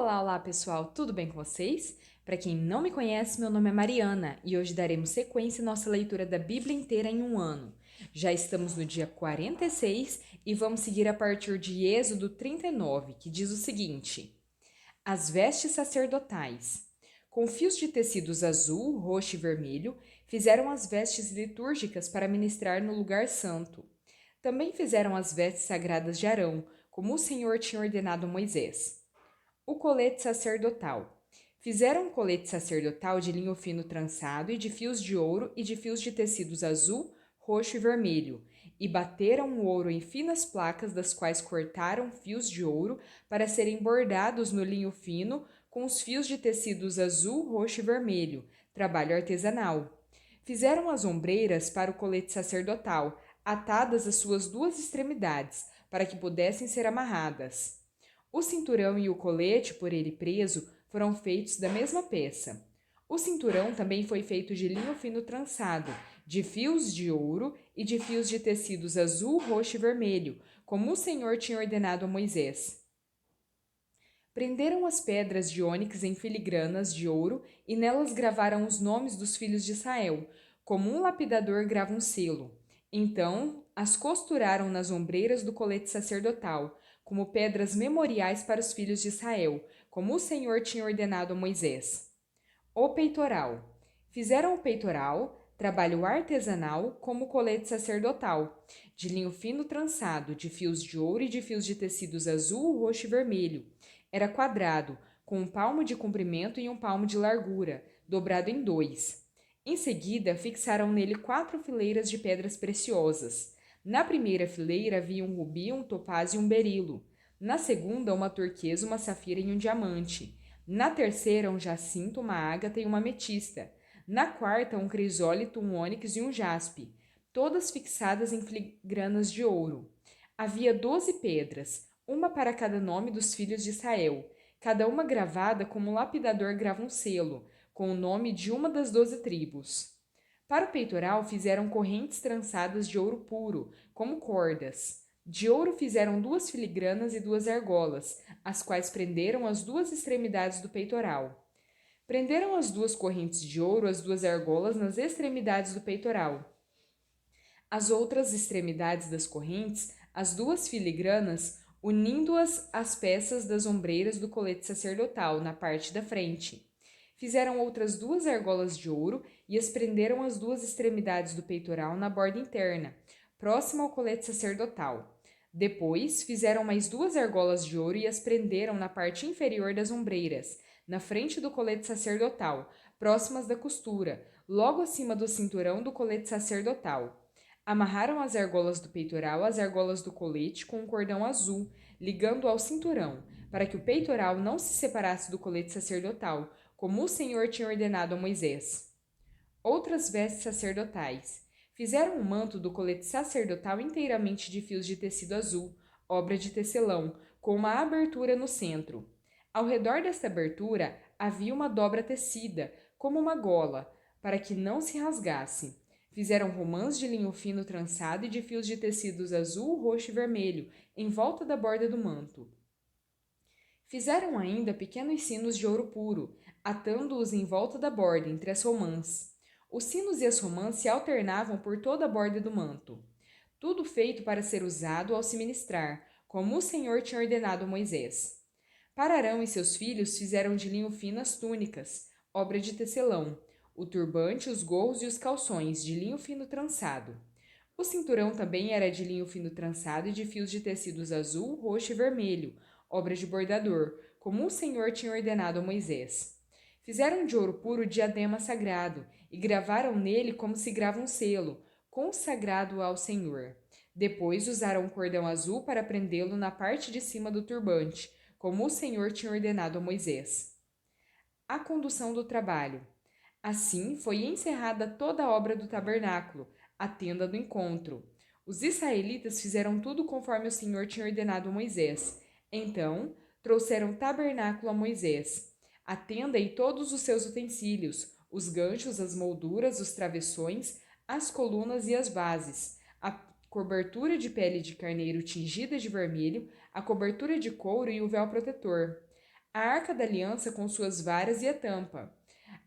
Olá, pessoal, tudo bem com vocês? Para quem não me conhece, meu nome é Mariana e hoje daremos sequência à nossa leitura da Bíblia inteira em um ano. Já estamos no dia 46 e vamos seguir a partir de Êxodo 39, que diz o seguinte: As vestes sacerdotais. Com fios de tecidos azul, roxo e vermelho, fizeram as vestes litúrgicas para ministrar no lugar santo. Também fizeram as vestes sagradas de Arão, como o Senhor tinha ordenado a Moisés. O colete sacerdotal. Fizeram um colete sacerdotal de linho fino trançado e de fios de ouro e de fios de tecidos azul, roxo e vermelho, e bateram o ouro em finas placas, das quais cortaram fios de ouro para serem bordados no linho fino com os fios de tecidos azul, roxo e vermelho, trabalho artesanal. Fizeram as ombreiras para o colete sacerdotal, atadas às suas duas extremidades, para que pudessem ser amarradas. O cinturão e o colete, por ele preso, foram feitos da mesma peça. O cinturão também foi feito de linho fino trançado, de fios de ouro e de fios de tecidos azul, roxo e vermelho, como o Senhor tinha ordenado a Moisés. Prenderam as pedras de ônix em filigranas de ouro e nelas gravaram os nomes dos filhos de Israel, como um lapidador grava um selo. Então as costuraram nas ombreiras do colete sacerdotal, como pedras memoriais para os filhos de Israel, como o Senhor tinha ordenado a Moisés. O peitoral. Fizeram o peitoral, trabalho artesanal, como o colete sacerdotal, de linho fino trançado, de fios de ouro e de fios de tecidos azul, roxo e vermelho. Era quadrado, com um palmo de comprimento e um palmo de largura, dobrado em dois. Em seguida, fixaram nele 4 fileiras de pedras preciosas. Na primeira fileira havia um rubi, um topázio e um berilo. Na segunda, uma turquesa, uma safira e um diamante. Na terceira, um jacinto, uma ágata e uma ametista. Na quarta, um crisólito, um ônix e um jaspe, todas fixadas em filigranas de ouro. Havia 12 pedras, uma para cada nome dos filhos de Israel, cada uma gravada como um lapidador grava um selo, com o nome de uma das 12 tribos. Para o peitoral fizeram correntes trançadas de ouro puro, como cordas. De ouro fizeram 2 filigranas e 2 argolas, as quais prenderam as 2 extremidades do peitoral. Prenderam as 2 correntes de ouro, as 2 argolas, nas extremidades do peitoral. As outras extremidades das correntes, as 2 filigranas, unindo-as às peças das ombreiras do colete sacerdotal, na parte da frente. Fizeram outras 2 argolas de ouro e as prenderam às 2 extremidades do peitoral na borda interna, próxima ao colete sacerdotal. Depois, fizeram mais 2 argolas de ouro e as prenderam na parte inferior das ombreiras, na frente do colete sacerdotal, próximas da costura, logo acima do cinturão do colete sacerdotal. Amarraram as argolas do peitoral às argolas do colete com um cordão azul, ligando ao cinturão, para que o peitoral não se separasse do colete sacerdotal, como o Senhor tinha ordenado a Moisés. Outras vestes sacerdotais. Fizeram um manto do colete sacerdotal inteiramente de fios de tecido azul, obra de tecelão, com uma abertura no centro. Ao redor desta abertura havia uma dobra tecida, como uma gola, para que não se rasgasse. Fizeram romãs de linho fino trançado e de fios de tecidos azul, roxo e vermelho, em volta da borda do manto. Fizeram ainda pequenos sinos de ouro puro, atando-os em volta da borda, entre as romãs. Os sinos e as romãs se alternavam por toda a borda do manto. Tudo feito para ser usado ao se ministrar, como o Senhor tinha ordenado a Moisés. Para Arão e seus filhos fizeram de linho fino as túnicas, obra de tecelão, o turbante, os gorros e os calções, de linho fino trançado. O cinturão também era de linho fino trançado e de fios de tecidos azul, roxo e vermelho, obra de bordador, como o Senhor tinha ordenado a Moisés. Fizeram de ouro puro o diadema sagrado e gravaram nele como se grava um selo, consagrado ao Senhor. Depois usaram um cordão azul para prendê-lo na parte de cima do turbante, como o Senhor tinha ordenado a Moisés. A condução do trabalho. Assim foi encerrada toda a obra do tabernáculo, a tenda do encontro. Os israelitas fizeram tudo conforme o Senhor tinha ordenado a Moisés. Então, trouxeram o tabernáculo a Moisés, a tenda e todos os seus utensílios, os ganchos, as molduras, os travessões, as colunas e as bases, a cobertura de pele de carneiro tingida de vermelho, a cobertura de couro e o véu protetor. a arca da aliança com suas varas e a tampa,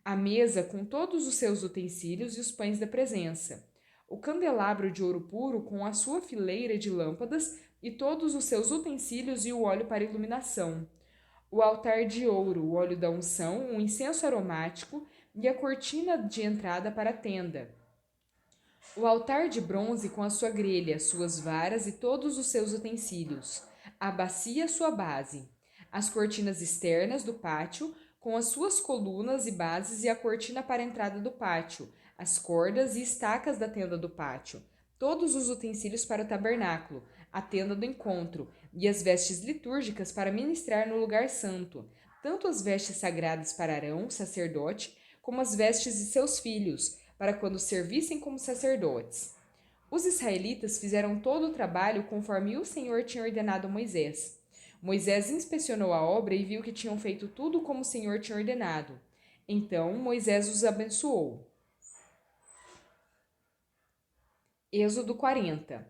a mesa com todos os seus utensílios e os pães da presença, o candelabro de ouro puro com a sua fileira de lâmpadas e todos os seus utensílios e o óleo para iluminação, o altar de ouro, o óleo da unção, um incenso aromático e a cortina de entrada para a tenda, o altar de bronze com a sua grelha, suas varas e todos os seus utensílios, a bacia sua base, as cortinas externas do pátio com as suas colunas e bases e a cortina para a entrada do pátio, as cordas e estacas da tenda do pátio, todos os utensílios para o tabernáculo, a tenda do encontro e as vestes litúrgicas para ministrar no lugar santo, tanto as vestes sagradas para Arão, sacerdote, como as vestes de seus filhos, para quando servissem como sacerdotes. Os israelitas fizeram todo o trabalho conforme o Senhor tinha ordenado a Moisés. Moisés inspecionou a obra e viu que tinham feito tudo como o Senhor tinha ordenado. Então Moisés os abençoou. Êxodo 40.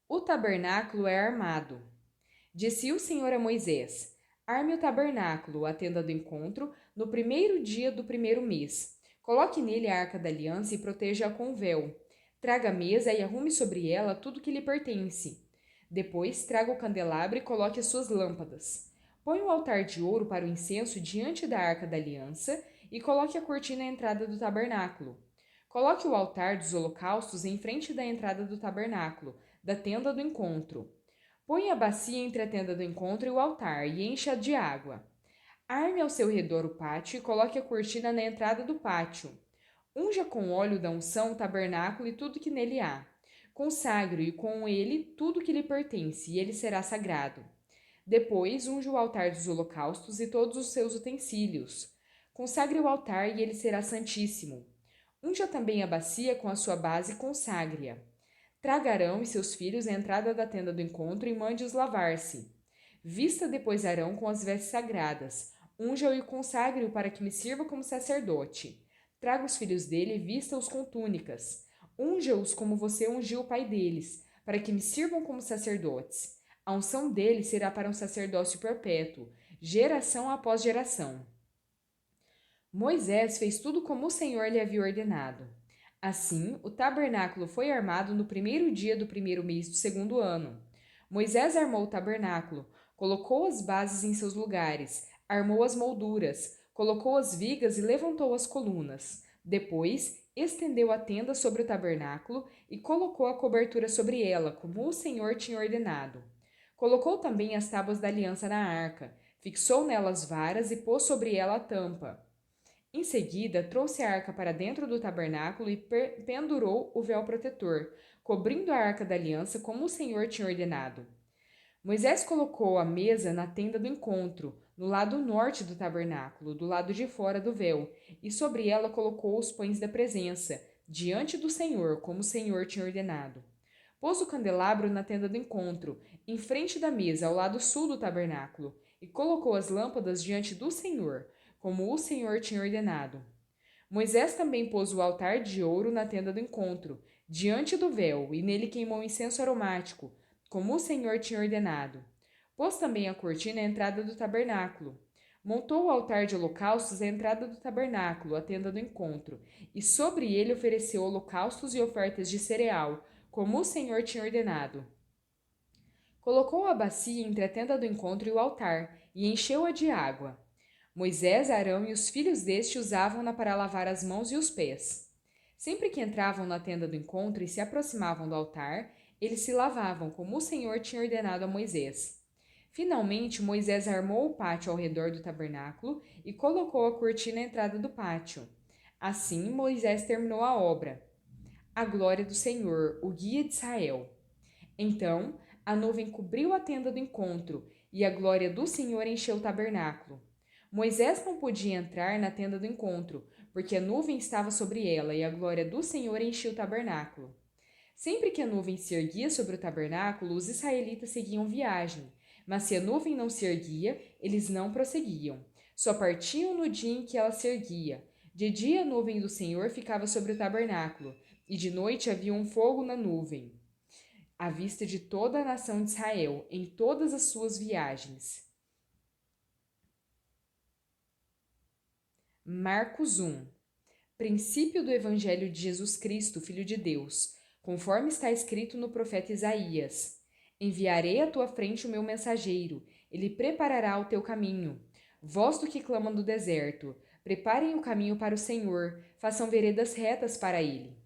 O tabernáculo é armado. Disse o Senhor a Moisés: Arme o tabernáculo, a tenda do encontro, no primeiro dia do primeiro mês. Coloque nele a arca da aliança e proteja-a com véu. Traga a mesa e arrume sobre ela tudo que lhe pertence. Depois, traga o candelabro e coloque as suas lâmpadas. Põe o altar de ouro para o incenso diante da arca da aliança e coloque a cortina à entrada do tabernáculo. Coloque o altar dos holocaustos em frente da entrada do tabernáculo, da tenda do encontro. Põe a bacia entre a tenda do encontro e o altar e encha-a de água. Arme ao seu redor o pátio e coloque a cortina na entrada do pátio. Unja com óleo da unção o tabernáculo e tudo que nele há. Consagre-o com ele tudo que lhe pertence, e ele será sagrado. Depois, unja o altar dos holocaustos e todos os seus utensílios. Consagre o altar e ele será santíssimo. Unja também a bacia com a sua base e consagre-a. Traga Arão e seus filhos à entrada da tenda do encontro e mande-os lavar-se. Vista depois Arão com as vestes sagradas. Unja-o e consagre-o para que me sirva como sacerdote. Traga os filhos dele e vista-os com túnicas. Unja-os como você ungiu o pai deles, para que me sirvam como sacerdotes. A unção deles será para um sacerdócio perpétuo, geração após geração. Moisés fez tudo como o Senhor lhe havia ordenado. Assim, o tabernáculo foi armado no primeiro dia do primeiro mês do segundo ano. Moisés armou o tabernáculo, colocou as bases em seus lugares, armou as molduras, colocou as vigas e levantou as colunas. Depois, estendeu a tenda sobre o tabernáculo e colocou a cobertura sobre ela, como o Senhor tinha ordenado. Colocou também as tábuas da aliança na arca, fixou nelas varas e pôs sobre ela a tampa. Em seguida, trouxe a arca para dentro do tabernáculo e pendurou o véu protetor, cobrindo a arca da aliança como o Senhor tinha ordenado. Moisés colocou a mesa na tenda do encontro, no lado norte do tabernáculo, do lado de fora do véu, e sobre ela colocou os pães da presença, diante do Senhor, como o Senhor tinha ordenado. Pôs o candelabro na tenda do encontro, em frente da mesa, ao lado sul do tabernáculo, e colocou as lâmpadas diante do Senhor, como o Senhor tinha ordenado. Moisés também pôs o altar de ouro na tenda do encontro, diante do véu, e nele queimou incenso aromático, como o Senhor tinha ordenado. Pôs também a cortina à entrada do tabernáculo. Montou o altar de holocaustos à entrada do tabernáculo, a tenda do encontro, e sobre ele ofereceu holocaustos e ofertas de cereal, como o Senhor tinha ordenado. Colocou a bacia entre a tenda do encontro e o altar, e encheu-a de água. Moisés, Arão e os filhos deste usavam-na para lavar as mãos e os pés. Sempre que entravam na tenda do encontro e se aproximavam do altar, eles se lavavam, como o Senhor tinha ordenado a Moisés. Finalmente, Moisés armou o pátio ao redor do tabernáculo e colocou a cortina à entrada do pátio. Assim, Moisés terminou a obra. A glória do Senhor, o guia de Israel. Então, a nuvem cobriu a tenda do encontro, e a glória do Senhor encheu o tabernáculo. Moisés não podia entrar na tenda do encontro, porque a nuvem estava sobre ela, e a glória do Senhor enchia o tabernáculo. Sempre que a nuvem se erguia sobre o tabernáculo, os israelitas seguiam viagem, mas se a nuvem não se erguia, eles não prosseguiam. Só partiam no dia em que ela se erguia. De dia a nuvem do Senhor ficava sobre o tabernáculo, e de noite havia um fogo na nuvem, à vista de toda a nação de Israel, em todas as suas viagens. Marcos 1. Princípio do Evangelho de Jesus Cristo, Filho de Deus, conforme está escrito no profeta Isaías. Enviarei à tua frente o meu mensageiro, ele preparará o teu caminho. Voz do que clama no deserto, preparem o caminho para o Senhor, façam veredas retas para ele.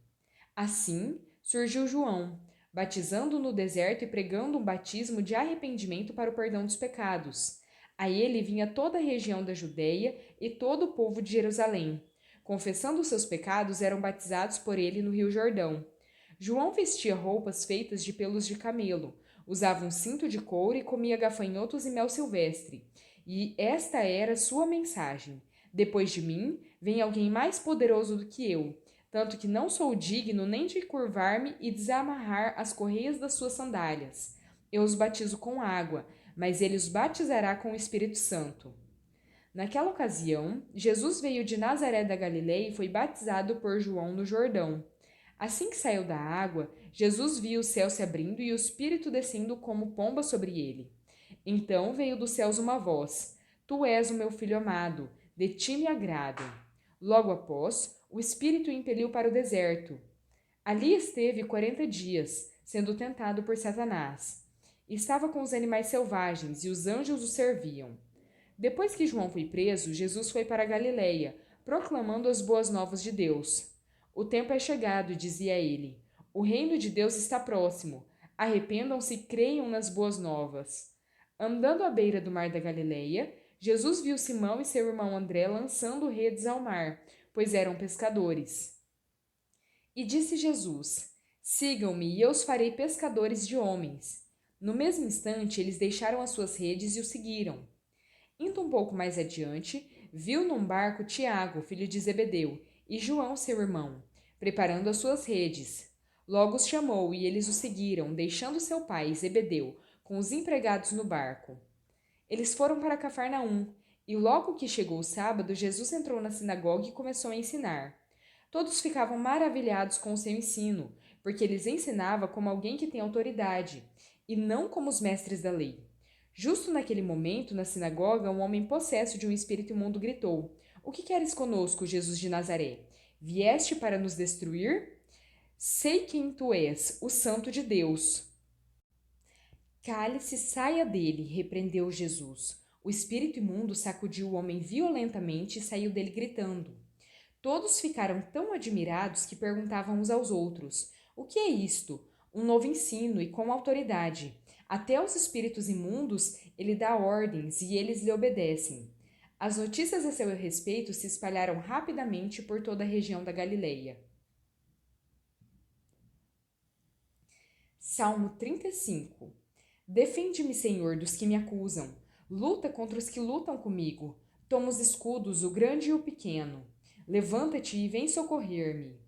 Assim, surgiu João, batizando no deserto e pregando um batismo de arrependimento para o perdão dos pecados. A ele vinha toda a região da Judeia e todo o povo de Jerusalém. Confessando os seus pecados, eram batizados por ele no Rio Jordão. João vestia roupas feitas de pelos de camelo, usava um cinto de couro e comia gafanhotos e mel silvestre. E esta era sua mensagem: depois de mim, vem alguém mais poderoso do que eu, tanto que não sou digno nem de curvar-me e desamarrar as correias das suas sandálias. Eu os batizo com água, mas ele os batizará com o Espírito Santo. Naquela ocasião, Jesus veio de Nazaré da Galileia e foi batizado por João no Jordão. Assim que saiu da água, Jesus viu o céu se abrindo e o Espírito descendo como pomba sobre ele. Então veio dos céus uma voz: Tu és o meu filho amado, de ti me agrado. Logo após, o Espírito o impeliu para o deserto. Ali esteve 40 dias, sendo tentado por Satanás. Estava com os animais selvagens e os anjos o serviam. Depois que João foi preso, Jesus foi para a Galileia, proclamando as boas novas de Deus. O tempo é chegado, dizia ele. O reino de Deus está próximo. Arrependam-se e creiam nas boas novas. Andando à beira do mar da Galileia, Jesus viu Simão e seu irmão André lançando redes ao mar, pois eram pescadores. E disse Jesus: Sigam-me e eu os farei pescadores de homens. No mesmo instante, eles deixaram as suas redes e o seguiram. Indo um pouco mais adiante, viu num barco Tiago, filho de Zebedeu, e João, seu irmão, preparando as suas redes. Logo os chamou e eles o seguiram, deixando seu pai, Zebedeu, com os empregados no barco. Eles foram para Cafarnaum, e logo que chegou o sábado, Jesus entrou na sinagoga e começou a ensinar. Todos ficavam maravilhados com o seu ensino, porque ele ensinava como alguém que tem autoridade, e não como os mestres da lei. Justo naquele momento, na sinagoga, um homem possesso de um espírito imundo gritou: O que queres conosco, Jesus de Nazaré? Vieste para nos destruir? Sei quem tu és, o Santo de Deus. Cale-se, saia dele, repreendeu Jesus. O espírito imundo sacudiu o homem violentamente e saiu dele gritando. Todos ficaram tão admirados que perguntavam uns aos outros: O que é isto? Um novo ensino e com autoridade. Até aos espíritos imundos ele dá ordens e eles lhe obedecem. As notícias a seu respeito se espalharam rapidamente por toda a região da Galileia. Salmo 35. Defende-me, Senhor, dos que me acusam. Luta contra os que lutam comigo. Toma os escudos, o grande e o pequeno. Levanta-te e vem socorrer-me.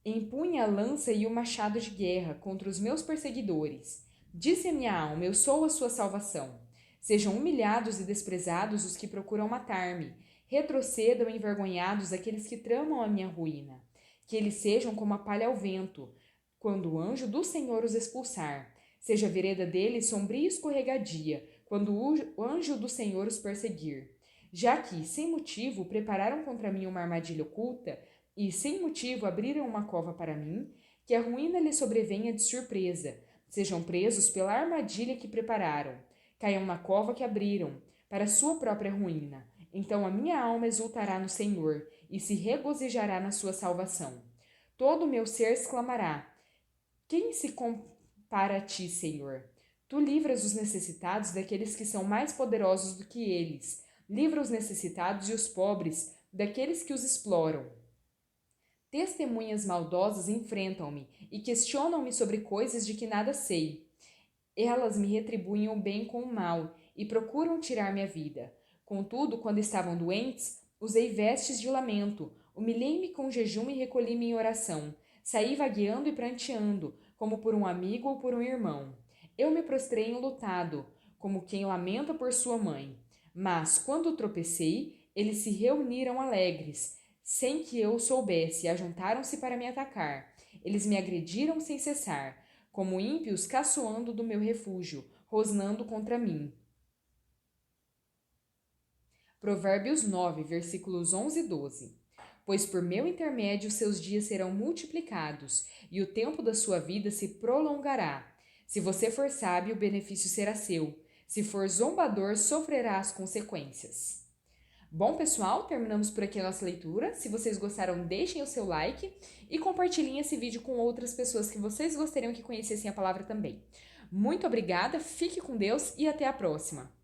Empunha a lança e o machado de guerra contra os meus perseguidores. Disse a minha alma: Eu sou a sua salvação. Sejam humilhados e desprezados os que procuram matar-me. Retrocedam envergonhados aqueles que tramam a minha ruína. Que eles sejam como a palha ao vento, quando o anjo do Senhor os expulsar. Seja a vereda deles sombria e escorregadia, quando o anjo do Senhor os perseguir. Já que, sem motivo, prepararam contra mim uma armadilha oculta, e, sem motivo, abriram uma cova para mim, que a ruína lhes sobrevenha de surpresa. Sejam presos pela armadilha que prepararam. Caiam na cova que abriram, para sua própria ruína. Então a minha alma exultará no Senhor, e se regozijará na sua salvação. Todo o meu ser exclamará: Quem se compara a ti, Senhor? Tu livras os necessitados daqueles que são mais poderosos do que eles. Livra os necessitados e os pobres daqueles que os exploram. Testemunhas maldosas enfrentam-me e questionam-me sobre coisas de que nada sei. Elas me retribuem o bem com o mal e procuram tirar minha vida. Contudo, quando estavam doentes, usei vestes de lamento, humilhei-me com jejum e recolhi-me em oração. Saí vagueando e pranteando, como por um amigo ou por um irmão. Eu me prostrei enlutado, como quem lamenta por sua mãe. Mas, quando tropecei, eles se reuniram alegres, sem que eu soubesse, ajuntaram-se para me atacar. Eles me agrediram sem cessar, como ímpios caçoando do meu refúgio, rosnando contra mim. Provérbios 9, versículos 11 e 12. Pois por meu intermédio seus dias serão multiplicados, e o tempo da sua vida se prolongará. Se você for sábio, o benefício será seu. Se for zombador, sofrerá as consequências. Bom, pessoal, terminamos por aqui a nossa leitura. Se vocês gostaram, deixem o seu like e compartilhem esse vídeo com outras pessoas que vocês gostariam que conhecessem a palavra também. Muito obrigada, fique com Deus e até a próxima!